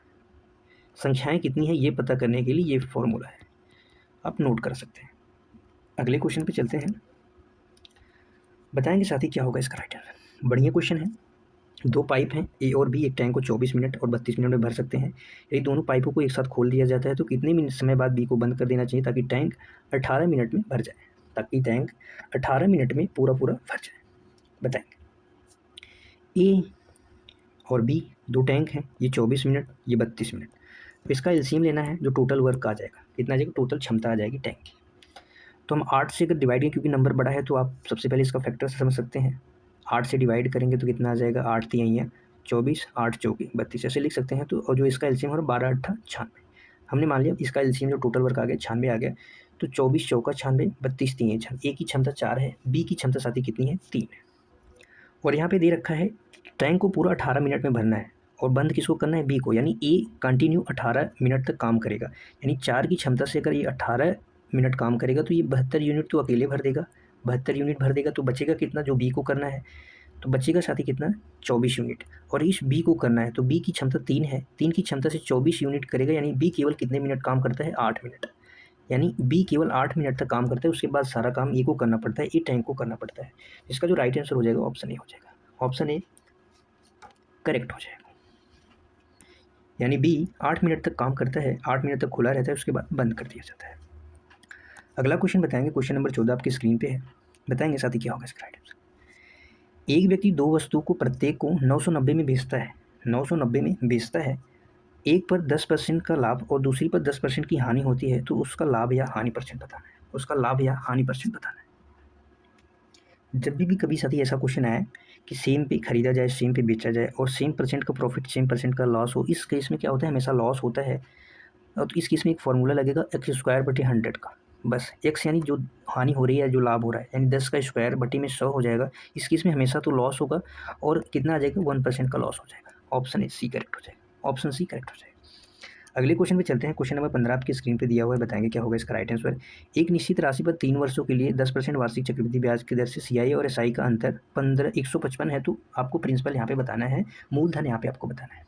संख्याएं कितनी है ये पता करने के लिए ये फॉर्मूला है, आप नोट कर सकते हैं। अगले क्वेश्चन पे चलते हैं, बताएंगे साथी क्या होगा इसका राइट आंसर। बढ़िया क्वेश्चन है। 2 पाइप हैं ए और बी, एक टैंक को 24 मिनट और 32 मिनट में भर सकते हैं। यदि दोनों पाइपों को एक साथ खोल दिया जाता है तो कितने मिनट समय बाद बी को बंद कर देना चाहिए ताकि टैंक 18 मिनट में भर जाए, ताकि टैंक 18 मिनट में पूरा पूरा भर जाए। बताएंगे ए और बी 2 टैंक हैं, ये 24 मिनट ये 32 मिनट। तो इसका एलसीएम लेना है, जो टोटल वर्क आ जाएगा कितना आ जाएगा, टोटल क्षमता आ जाएगी टैंक की। तो हम 8 से अगर डिवाइड करें, क्योंकि नंबर बड़ा है तो आप सबसे पहले इसका फैक्टर से समझ सकते हैं। 8 से डिवाइड करेंगे तो कितना आ जाएगा, 8 3 यहाँ 24, 8 चौकी 32 ऐसे लिख सकते हैं। तो और जो इसका एलसीएम हो रहा 12 8 96, हमने मान लिया इसका एलसीएम जो टोटल वर्क आ गया 96 आ गया। तो 24 चौका 96, 32 3 ए की क्षमता 4 है, बी की क्षमता साथी कितनी है 3 है। और यहाँ पे दे रखा है टैंक को पूरा 18 मिनट में भरना है और बंद किसको करना है बी को, यानी ए कंटिन्यू 18 मिनट तक काम करेगा। यानी 4 की क्षमता से अगर ये 18 मिनट काम करेगा तो ये 72 यूनिट तो अकेले भर देगा। 72 यूनिट भर देगा तो बचेगा कितना, जो बी को करना है तो बचेगा साथी कितना 24 यूनिट। और इस बी को करना है तो बी की क्षमता 3 है, 3 की क्षमता से 24 यूनिट करेगा, यानी बी केवल कितने मिनट काम करता है 8 मिनट। यानी बी केवल 8 मिनट तक काम करता है, उसके बाद सारा काम ए को करना पड़ता है, ए टैंक को करना पड़ता है। इसका जो राइट आंसर हो जाएगा ऑप्शन ए हो जाएगा। ऑप्शन ए करेक्ट हो जाएगा। यानी बी 8 मिनट तक काम करता है, 8 मिनट तक खुला रहता है, उसके बाद बंद कर दिया जाता है। अगला क्वेश्चन बताएंगे, क्वेश्चन नंबर 14 आपकी स्क्रीन पे है। बताएंगे साथी क्या होगा इसका राइट आंसर। एक व्यक्ति 2 वस्तुओं को प्रत्येक को 990 में बेचता है, 990 में बेचता है। एक पर 10% का लाभ और दूसरी पर 10% की हानि होती है, तो उसका लाभ या हानि परसेंट बताना है। उसका लाभ या हानि परसेंट बताना है। जब भी कभी साथी ऐसा क्वेश्चन आए कि सेम पे खरीदा जाए, सेम पे बेचा जाए और सेम परसेंट का प्रॉफिट सेम परसेंट का लॉस हो, इस केस में क्या होता है हमेशा लॉस होता है। और तो इस केस में एक फॉर्मूला लगेगा x²/100 का। बस x यानी जो हानि हो रही है जो लाभ हो रहा है, यानी 10 का स्क्वायर बटे में 100 हो जाएगा। इस केस में हमेशा तो लॉस होगा और कितना आ जाएगा 1% का लॉस हो जाएगा। ऑप्शन ए सी करेक्ट हो जाएगा। ऑप्शन सी करेक्ट हो जाएगा। अगले क्वेश्चन पे चलते हैं। क्वेश्चन नंबर 15 आपकी स्क्रीन पे दिया हुआ है। बताएंगे क्या होगा इसका राइट आंसर। एक निश्चित राशि पर 3 वर्षों के लिए 10% वार्षिक चक्रवृद्धि ब्याज की दर से सीआई और एसआई का अंतर 155 है, तो आपको प्रिंसिपल यहाँ पे बताना है, मूलधन यहाँ पे आपको बताना है।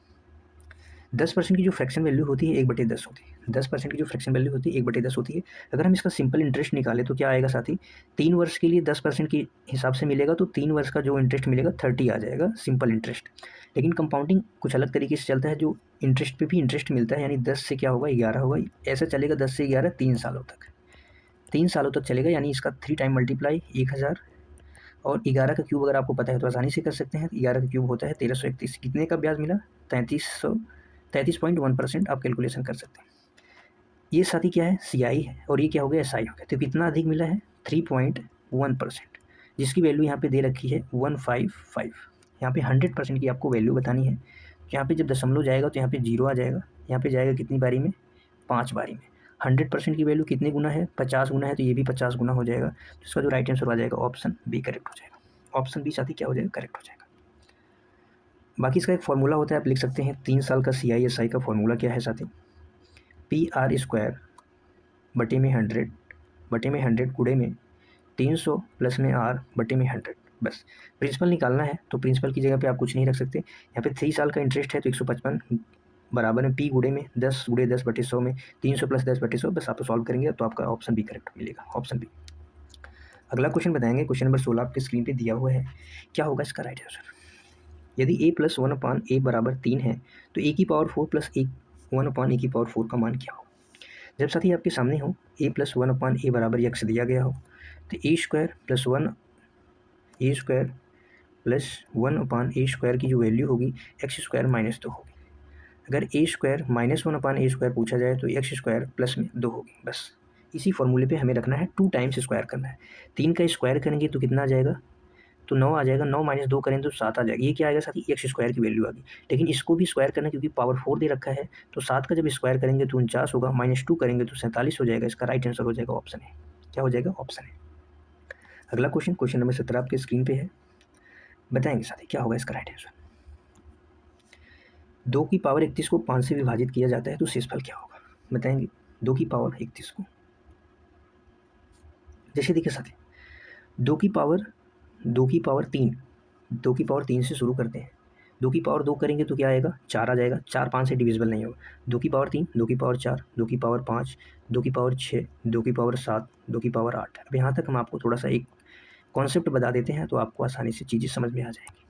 10% की जो फ्रैक्शन वैल्यू होती है 1/10 होती है। 10% की जो फ्रैक्शन वैल्यू होती है 1/10 होती है। अगर हम इसका सिंपल इंटरेस्ट निकालें तो क्या आएगा साथी, 3 वर्ष के लिए 10% के हिसाब से मिलेगा, तो 3 वर्ष का जो इंटरेस्ट मिलेगा 30 आ जाएगा सिंपल इंटरेस्ट। लेकिन कंपाउंडिंग कुछ अलग तरीके से चलता है, जो इंटरेस्ट पे भी इंटरेस्ट मिलता है, यानी 10 से क्या होगा 11 होगा। ऐसा चलेगा 10 से 11 3 सालों तक, 3 सालों तक चलेगा। यानी इसका 3 टाइम मल्टीप्लाई 1000 और 11 का क्यूब अगर आपको पता है तो आसानी से कर सकते हैं। 11 का क्यूब होता है 1331। कितने का ब्याज मिला 33.1% आप कैलकुलेशन कर सकते हैं। ये साथी क्या है सीआई है और ये क्या हो गया एसआई हो गया। तो कितना अधिक मिला है 3.1%, जिसकी वैल्यू यहाँ पे दे रखी है 155। यहाँ पे 100% की आपको वैल्यू बतानी है। यहाँ पे जब दशमलव जाएगा तो यहाँ पे 0 आ जाएगा। यहाँ पे जाएगा कितनी बारी में 5 बारी में। 100% की वैल्यू कितने गुना है 50 गुना है, तो ये भी 50 गुना हो जाएगा। तो इसका जो राइट आंसर आ जाएगा ऑप्शन बी करेक्ट हो जाएगा। ऑप्शन बी साथी क्या हो जाएगा करेक्ट हो जाएगा। बाकी इसका एक फॉर्मूला होता है, आप लिख सकते हैं 3 साल का सीआई एसआई का फॉर्मूला क्या है साथी, PR² बटे में 100 बटे में 100 गुणे में 300 प्लस में R बटे में 100। बस प्रिंसिपल निकालना है तो प्रिंसिपल की जगह पे आप कुछ नहीं रख सकते। यहाँ पे 3 साल का इंटरेस्ट है तो 155 बराबर में P गुणे में 10 गुणे 10/100 में 300 प्लस 10/100। बस आप सॉल्व करेंगे तो आपका ऑप्शन बी करेक्ट मिलेगा। Option B. अगला क्वेश्चन बताएंगे, क्वेश्चन नंबर 16 आपके स्क्रीन पे दिया हुआ है। क्या होगा इसका राइट आंसर। यदि a + 1/a = 3 है तो a की पावर 4 + 1 1/a⁴ का मान क्या हो। जब साथी आपके सामने हो a + 1/a बराबर x दिया गया हो तो a² की जो वैल्यू होगी x² - 2 होगी। अगर a² - 1/a² पूछा जाए तो x² + 2 होगी। बस इसी फॉर्मूले पे हमें रखना है, 2 टाइम्स स्क्वायर करना है। 3 का स्क्वायर करेंगे तो कितना आ जाएगा, तो 9 आ जाएगा। 9 - 2 करें तो 7 आ जाएगा। ये क्या आएगा साथी, x² की वैल्यू आ गई। लेकिन इसको भी स्क्वायर करना क्योंकि पावर 4 दे रखा है, तो 7 का जब स्क्वायर करेंगे तो 49 होगा, -2 करेंगे तो 47 हो जाएगा। इसका राइट आंसर हो जाएगा ऑप्शन है। क्या हो जाएगा, ऑप्शन है। अगला क्वेश्चन नंबर 17 आपके स्क्रीन पे है। बताएंगे साथी क्या होगा इसका राइट आंसर। 2 की पावर 31 को 5 से विभाजित किया जाता है तो शेषफल क्या होगा, बताएंगे। 2 की पावर 31 को, जैसे देखिए साथी 2 की पावर 3, 2 की पावर 3 से शुरू करते हैं। 2 की पावर 2 करेंगे तो क्या आएगा, 4 आ जाएगा। 4 5 से डिविजिबल नहीं होगा। 2 की पावर 3, 2 की पावर 4, 2 की पावर 5, 2 की पावर 6, 2 की पावर 7, 2 की पावर 8। अब यहाँ तक हम आपको थोड़ा सा एक कॉन्सेप्ट बता देते हैं तो आपको आसानी से चीज़ें समझ में आ जाएंगी।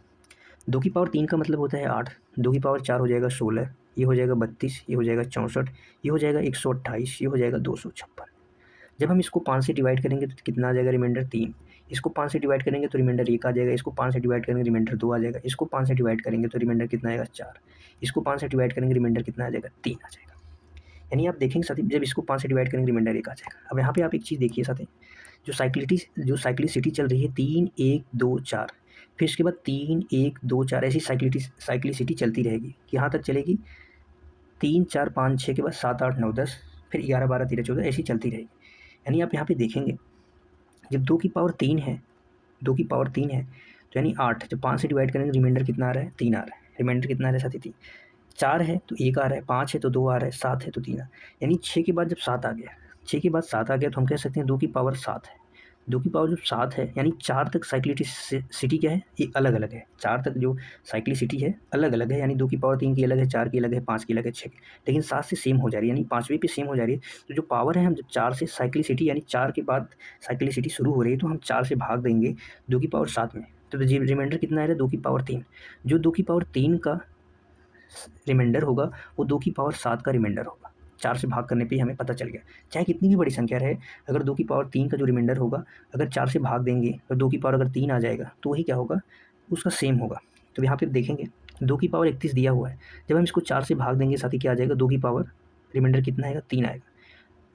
2 की पावर 3 का मतलब होता है 8, 2 की पावर 4 हो जाएगा 16, ये हो जाएगा 32, ये हो जाएगा 64, ये हो जाएगा 128, ये हो जाएगा 256। जब हम इसको 5 से डिवाइड करेंगे तो कितना आ जाएगा, रिमाइंडर 3। इसको 5 से डिवाइड करेंगे तो रिमाइंडर 1 आ जाएगा। इसको 5 से डिवाइड करेंगे रिमाइंडर 2 आ जाएगा। इसको 5 से डिवाइड करेंगे तो रिमाइंडर कितना आएगा, 4। इसको 5 से डिवाइड करेंगे रिमाइंडर कितना आ जाएगा, 3 आ जाएगा। यानी आप देखेंगे साथी जब इसको 5 से डिवाइड करेंगे रिमाइंडर 1 आ जाएगा। अब यहाँ पे आप एक चीज़ देखिए साथी, जो साइक्लिसिटी चल रही है 3 1 2 4, फिर इसके बाद 3 1 2 4, ऐसी साइक्लिसिटी चलती रहेगी। यहाँ तक चलेगी 3 4 5 6 के बाद 7 8 9 10, फिर 11 12 13 14, ऐसी चलती रहेगी। यानी आप यहाँ पे देखेंगे जब 2 की पावर 3 है, 2 की पावर 3 है तो यानी 8, जब 5 से डिवाइड करेंगे रिमाइंडर कितना आ रहा है, 3 आ रहा है। रिमाइंडर कितना आ रहा है साथी, 3। 4 है तो 1 आ रहा है, 5 है तो 2 आ रहा है, 7 है तो 3 आ रहा है। यानी 6 के बाद जब 7 आ गया, 6 के बाद 7 आ गया तो हम कह सकते हैं 2 की पावर 7 है। 2 की पावर जो 7 है यानी 4 तक साइक्लिसिटी क्या है, ये अलग अलग है। 4 तक जो साइक्लिसिटी है अलग अलग है, यानी 2 की पावर 3 की अलग है, 4 की अलग है, 5 की अलग है, 6 की, लेकिन 7 से सेम हो जा रही है, यानी 5वीं पे सेम हो जा रही है। तो जो पावर है हम जब 4 से साइक्लिसिटी यानी 4 के बाद साइक्लिसिटी शुरू हो रही है तो हम 4 से भाग देंगे 2 की पावर 7 में, तो रिमाइंडर कितना आ रहा है, 2 की पावर 3। जो 2 की पावर 3 का रिमाइंडर होगा वो 2 की पावर 7 का रिमाइंडर होगा। 4 से भाग करने पे ही हमें पता चल गया। चाहे कितनी भी बड़ी संख्या रहे, अगर 2 की पावर 3 का जो रिमाइंडर होगा, अगर 4 से भाग देंगे तो 2 की पावर अगर 3 आ जाएगा तो वही क्या होगा, उसका सेम होगा। तो यहाँ पे देखेंगे 2 की पावर 31 दिया हुआ है, जब हम इसको 4 से भाग देंगे साथ ही क्या आ जाएगा, 2 की पावर रिमाइंडर कितना आएगा, 3 आएगा।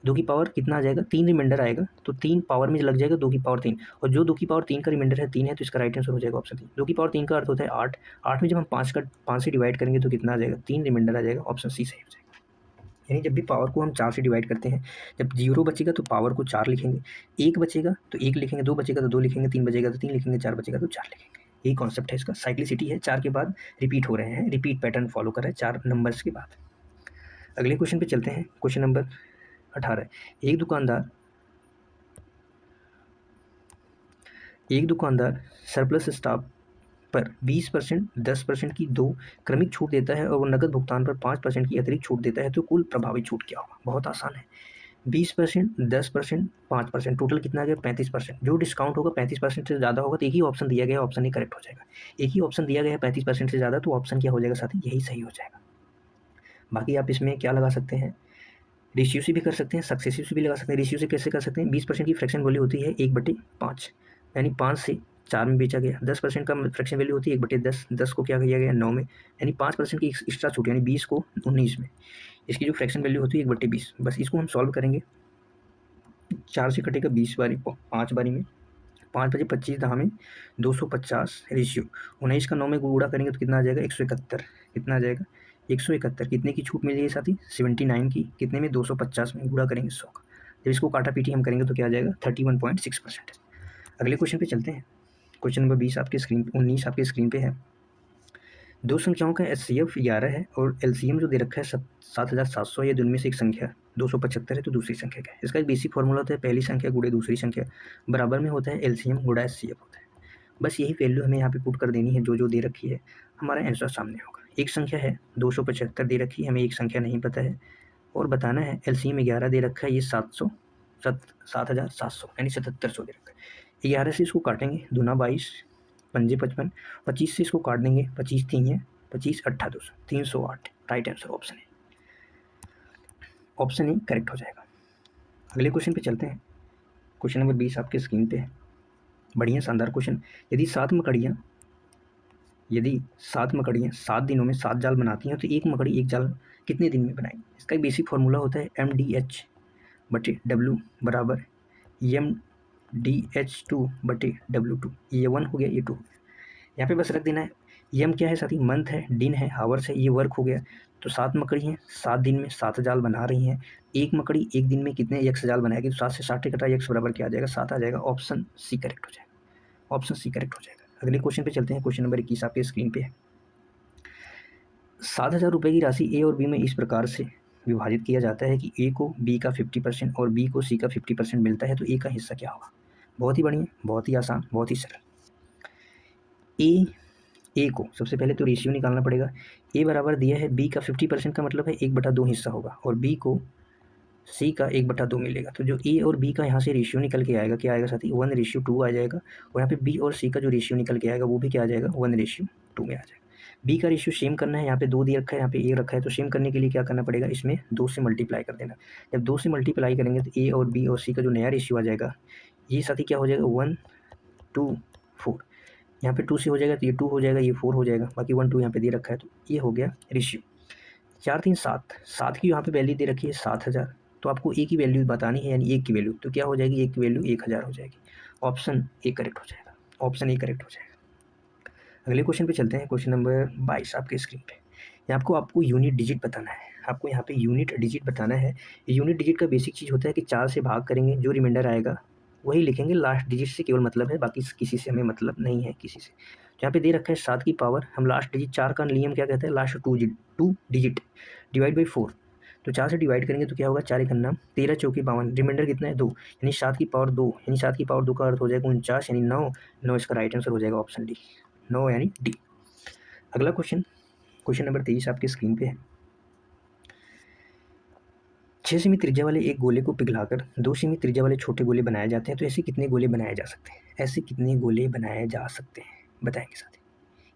2 की पावर कितना आ जाएगा, 3 रिमाइंडर आएगा, तो 3 पावर में लग जाएगा 2 की पावर 3, और जो 2 की पावर 3 का रिमाइंडर है 3 है, तो इसका राइट आंसर हो जाएगा ऑप्शन 3। 2 की पावर 3 का अर्थ होता है 8, 8 में जब हम 5 से डिवाइड करेंगे तो कितना आ जाएगा, 3 रिमाइंडर आ जाएगा, ऑप्शन सी सही हो जाएगा। यानी जब भी पावर को हम 4 से डिवाइड करते हैं, जब 0 बचेगा तो पावर को 4 लिखेंगे, 1 बचेगा तो 1 लिखेंगे, 2 बचेगा तो 2 लिखेंगे, 3 बचेगा तो 3 लिखेंगे, 4 बचेगा तो 4 लिखेंगे। यही कॉन्सेप्ट है इसका। साइक्लिसिटी है, 4 के बाद रिपीट हो रहे हैं, रिपीट पैटर्न फॉलो कर रहे हैं 4 नंबर्स के बाद। अगले क्वेश्चन पे चलते हैं, क्वेश्चन नंबर 18। एक दुकानदार सरप्लस स्टॉक पर 20%, 10% की 2 क्रमिक छूट देता है और वो नकद भुगतान पर 5% की अतिरिक्त छूट देता है, तो कुल प्रभावी छूट क्या होगा। बहुत आसान है, 20%, 10%, 5%, टोटल कितना आ गया, 35%। जो डिस्काउंट होगा 35% से ज़्यादा होगा तो एक ही ऑप्शन दिया गया है, ऑप्शन ही करेक्ट हो जाएगा। एक ही ऑप्शन दिया गया है 35% से ज़्यादा, तो ऑप्शन क्या हो जाएगा साथी, यही सही हो जाएगा। बाकी आप इसमें क्या लगा सकते हैं, रेशियो से भी कर सकते हैं, सक्सेसिव से भी लगा सकते हैं। रेशियो से कैसे कर सकते हैं, 20% की फ्रैक्शन वैल्यू होती है 1/5, यानी 5 से 4 में बेचा गया। 10% का फ्रैक्शन वैल्यू होती है 1/10, 10 को क्या किया गया 9 में, यानी 5% की एक्स्ट्रा छूट, यानी 20 को 19 में। इसकी जो फ्रैक्शन वैल्यू होती है 1/20। बस इसको हम सॉल्व करेंगे, 4 से कटेगा 20 बारी, 5 बारी में, 5 बजे 25 दहा में 250, रेशियो 19 का 9 में गुणा करेंगे तो कितना आ जाएगा, 171। कितना आ जाएगा, 171। कितने की छूट मिल जाएगी साथी, 79 की। कितने में, 250 में, गुणा करेंगे 100 का। जब इसको काटा पीटी हम करेंगे तो क्या आ जाएगा, 31.6%। अगले क्वेश्चन पे चलते हैं, क्वेश्चन नंबर 19 आपके स्क्रीन पे है। दो संख्याओं का HCF 11 है और LCM जो दे रखा है 7700, ये दोनों में से एक संख्या 275 है तो दूसरी संख्या क्या है। इसका एक बेसिक फॉर्मूला होता है, पहली संख्या गुणे दूसरी संख्या बराबर में होता है LCM गुणा HCF होता है। बस यही वैल्यू हमें यहाँ पे पुट कर देनी है, जो दे रखी है, हमारा आंसर सामने होगा। एक संख्या है 275 दे रखी है, हमें एक संख्या नहीं पता है, और बताना है LCM 11 दे रखा है, ये 7700 यानी 7700 दे रखा है। 11 से इसको काटेंगे, 2 × 22, 5 × 55, 25 से इसको काट देंगे, 25 3 है 25, 8 200, 308। राइट आंसर ऑप्शन है। ऑप्शन ए करेक्ट हो जाएगा। अगले क्वेश्चन पे चलते हैं। क्वेश्चन नंबर 20 आपके स्क्रीन पे है। बढ़िया शानदार क्वेश्चन। यदि 7 मकड़ियाँ 7 दिनों में 7 जाल बनाती हैं तो एक मकड़ी एक जाल कितने दिन में बनाएगी? इसका एक बेसिक फार्मूला होता है MDH/W बराबर MDH2/W2। ये 1 हो गया, ये 2 हो गया। यहाँ पे बस रख देना है। एम क्या है साथी? मंथ है, दिन है, हावर्स है, ये वर्क हो गया। तो 7 मकड़ी हैं, 7 दिन में 7 जाल बना रही हैं। एक मकड़ी एक दिन में कितने एक्स जाल बनाएगी? तो 7 से 60 कटा एक्स बराबर क्या आ जाएगा? 7 आ जाएगा। ऑप्शन सी करेक्ट हो जाएगा। ऑप्शन सी करेक्ट हो जाएगा। अगले क्वेश्चन पे चलते हैं। क्वेश्चन नंबर 21 आपके स्क्रीन पे है। 7,000 रुपये की राशि ए और बी में इस प्रकार से विभाजित किया जाता है कि ए को बी का 50% और बी को सी का 50% मिलता है, तो ए का हिस्सा क्या होगा? बहुत ही बढ़िया, बहुत ही आसान, बहुत ही सरल। ए को सबसे पहले तो रेशियो निकालना पड़ेगा। ए बराबर दिया है बी का 50% का मतलब है 1/2 हिस्सा होगा, और बी को सी का 1/2 मिलेगा। तो जो ए और बी का यहाँ से रेशियो निकल के आएगा, क्या आएगा साथी? 1:2 आ जाएगा। और यहाँ पे बी और सी का जो रेशियो निकल के आएगा वो भी क्या आ जाएगा? 1:2 में आ जाएगा। बी का रेशियो सेम करना है। यहाँ पे 2 दे रखा है, यहाँ पे ए रखा है, तो सेम करने के लिए क्या करना पड़ेगा? इसमें 2 से मल्टीप्लाई कर देना। जब 2 से मल्टीप्लाई करेंगे तो ए और बी और सी का जो नया रेशियो आ जाएगा, ये साथी क्या हो जाएगा? 1:4। यहाँ पे 2 से हो जाएगा तो ये 2 हो जाएगा, ये 4 हो जाएगा, बाकी 1 2 यहाँ पे दे रखा है, तो ये हो गया रेशियो। 4 3 7, 7 की यहाँ पे वैल्यू दे रखी है 7,000, तो आपको ए की वैल्यू बतानी है, यानी 1 की वैल्यू, तो क्या हो जाएगी? 1 की वैल्यू 1,000 हो जाएगी। ऑप्शन ए करेक्ट हो जाएगा। ऑप्शन ए करेक्ट हो जाएगा। अगले क्वेश्चन पे चलते हैं। क्वेश्चन नंबर 22 आपके स्क्रीन पे। यहाँ आपको यूनिट डिजिट बताना है। आपको यहाँ पे यूनिट डिजिट बताना है। यूनिट डिजिट का बेसिक चीज़ होता है कि 4 से भाग करेंगे, जो रिमाइंडर आएगा वही लिखेंगे। लास्ट डिजिट से केवल मतलब है, बाकी किसी से हमें मतलब नहीं है किसी से। यहाँ पे दे रखा है 7 की पावर, हम लास्ट डिजिट 4 का नियम क्या कहते हैं? Last 2 digit divide by 4। तो 4 से डिवाइड करेंगे तो क्या होगा? 4 1 13 चौकी 52, रिमाइंडर कितना है? 2, यानी 7 की पावर 2, यानी 7 की पावर 2 का अर्थ हो जाएगा 49, यानी 9। 9 इसका राइट आंसर हो जाएगा ऑप्शन डी, 9 यानी डी। अगला क्वेश्चन, क्वेश्चन नंबर 23 आपकी स्क्रीन पे है। 6 सेमी त्रिज्या वाले एक गोले को पिघलाकर 2 सेमी त्रिज्या वाले छोटे गोले बनाए जाते हैं, तो ऐसे कितने गोले बनाए जा सकते हैं? ऐसे कितने गोले बनाए जा सकते हैं बताएंगे साथी।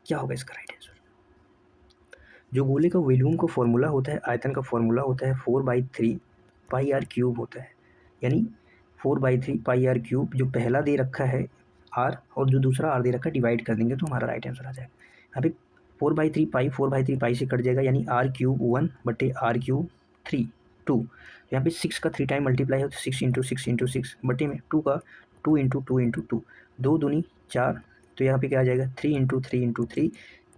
क्या होगा इसका राइट आंसर? जो गोले का वॉल्यूम का फॉर्मूला होता है, आयतन का फॉर्मूला होता है 4/3 पाई आर क्यूब होता है, यानी 4/3 पाई आर क्यूब। जो पहला दे रखा है आर और जो दूसरा आर दे रखा है, डिवाइड कर देंगे तो हमारा राइट आंसर आ जाएगा। यहाँ पे 4/3 पाई से कट जाएगा, यानी आर क्यूब 1/r³ 3 2। यहाँ पे 6 का 3 टाइम मल्टीप्लाई है तो 6 × 6 × 6 बटे में 2 का 2 × 2 × 2, 2 दूनी 4, तो यहाँ पे क्या आ जाएगा? 3 × 3 × 3,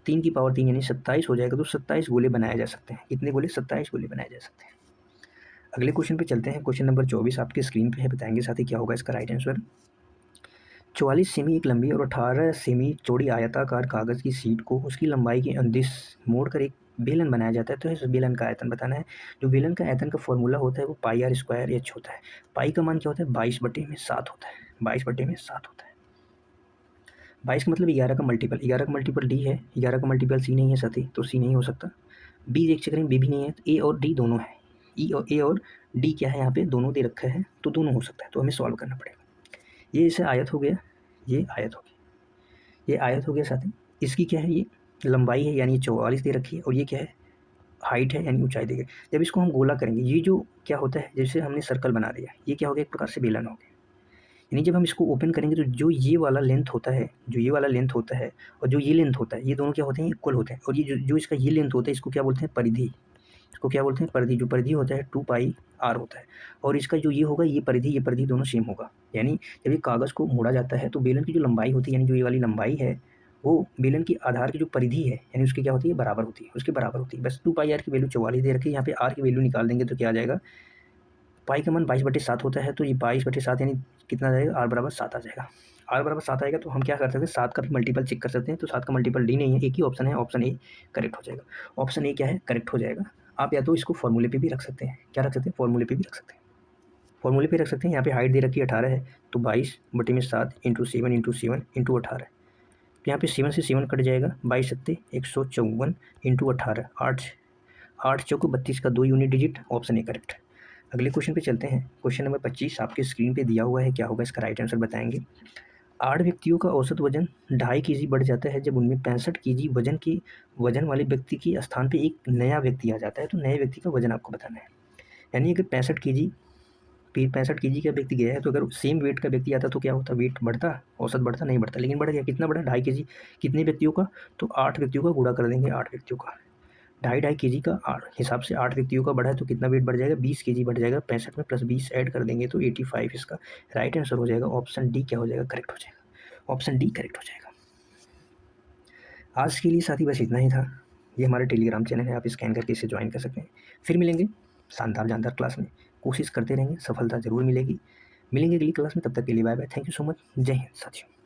3 की पावर 3 यानी 27 हो जाएगा। तो 27 गोले बनाए जा सकते हैं। कितने गोले? 27 गोले बनाए जा सकते हैं। अगले क्वेश्चन पे चलते हैं। क्वेश्चन नंबर 24 आपके स्क्रीन पे है, बताएंगे साथी क्या होगा इसका राइट आंसर। 44 सेमी एक लंबी और 18 सेमी चौड़ी आयताकार कागज़ की शीट को उसकी लंबाई के अनुदिश मोड़कर एक बेलन बनाया जाता है, तो इस बेलन का आयतन बताना है। जो बेलन का आयतन का फॉर्मूला होता है वो πr² होता है। पाई का मान क्या होता है? 22/7 होता है। 22/7 होता है। 22 का मतलब 11 का मल्टीपल, 11 का मल्टीपल डी है, 11 का मल्टीपल सी नहीं है साथी, तो सी नहीं हो सकता। बी देख चेक करें, बी भी नहीं है, तो ए और डी दोनों है। ए और डी क्या है? यहाँ पे दोनों दे रखा है, तो दोनों हो सकता है, तो हमें सॉल्व करना पड़ेगा। ये इसे आयत हो गया, ये आयत हो गया, ये आयत हो गया साथी। इसकी क्या है? ये लंबाई है, यानी 44 दे रखी है, और ये क्या है? हाइट है, यानी ऊंचाई दे गई। जब इसको हम गोला करेंगे, ये जो क्या होता है, जैसे हमने सर्कल बना दिया, ये क्या हो गया? एक प्रकार से बेलन हो गया। यानी जब हम इसको ओपन करेंगे तो जो ये वाला लेंथ होता है, जो ये वाला लेंथ होता है और जो ये लेंथ होता है, ये दोनों क्या होते हैं? इक्वल होते हैं। और ये जो इसका ये लेंथ होता है, इसको क्या बोलते हैं? परिधि। इसको क्या बोलते हैं? परिधि। जो परिधि होता है 2πr होता है, और इसका जो ये होगा, ये परिधि दोनों सेम होगा। यानी जब ये कागज़ को मोड़ा जाता है तो बेलन की जो लंबाई होती है, यानी जो ये वाली लंबाई है, वो बेलन की आधार की जो परिधि है, यानी उसकी क्या होती है? बराबर होती है, उसके बराबर होती है। बस 2πr की वैल्यू 44 दे रखी है, यहाँ पे r की वैल्यू निकाल देंगे तो क्या आ जाएगा? पाई का मान 22/7 होता है, तो ये 22/7 यानी कितना आ जाएगा? r बराबर 7 आ जाएगा। r बराबर 7 आएगा तो हम क्या कर सकते हैं? 7 का भी मल्टीपल चेक कर सकते हैं, तो 7 का मल्टीपल डी नहीं है, एक ही ऑप्शन है, ऑप्शन ए करेक्ट हो जाएगा। ऑप्शन ए क्या है? करेक्ट हो जाएगा। आप या तो इसको फॉर्मूले पे भी रख सकते हैं। क्या रख सकते हैं? फॉर्मूले पे भी रख सकते हैं। फॉर्मूले पे रख सकते हैं। यहाँ पे हाइट दे रखी है 18 है, तो 22/7 × 7 × 7 × 18। तो यहाँ पे 7 से 7 कट जाएगा, 22 7 154 × 18, 8 चौको 32 का 2 unit digit, option A correct. अगले क्वेश्चन पे चलते हैं। क्वेश्चन नंबर 25 आपके स्क्रीन पे दिया हुआ है, क्या होगा इसका राइट आंसर बताएंगे। 8 व्यक्तियों का औसत वजन 2.5 kg बढ़ जाता है जब उनमें 65 kg वजन वाले व्यक्ति के स्थान पे एक नया व्यक्ति आ जाता है, तो नए व्यक्ति का वजन आपको बताना है। यानी अगर 65 केजी का व्यक्ति गया है, तो अगर सेम वेट का व्यक्ति आता तो क्या होता, वेट बढ़ता, औसत बढ़ता, नहीं बढ़ता, लेकिन बढ़ गया। कितना बढ़ा, 2.5 केजी। कितने व्यक्तियों का, तो 8 व्यक्तियों का गुणा कर देंगे, 8 व्यक्तियों का 2.5 केजी का हिसाब से 8 व्यक्तियों का बढ़ा है, तो कितना वेट बढ़ जाएगा, 20 केजी बढ़ जाएगा। 65 में प्लस 20 ऐड कर देंगे तो 85 इसका राइट आंसर हो जाएगा। ऑप्शन डी क्या हो जाएगा, करेक्ट हो जाएगा। ऑप्शन डी करेक्ट हो जाएगा। आज के लिए साथी बस इतना ही था। ये हमारा टेलीग्राम चैनल है, आप स्कैन करके इसे ज्वाइन कर सकते हैं। फिर मिलेंगे शानदार जानदार क्लास में। कोशिश करते रहेंगे, सफलता जरूर मिलेगी। मिलेंगे अगली क्लास में, तब तक के लिए bye bye. Thank you so much. जय हिंद साथियों।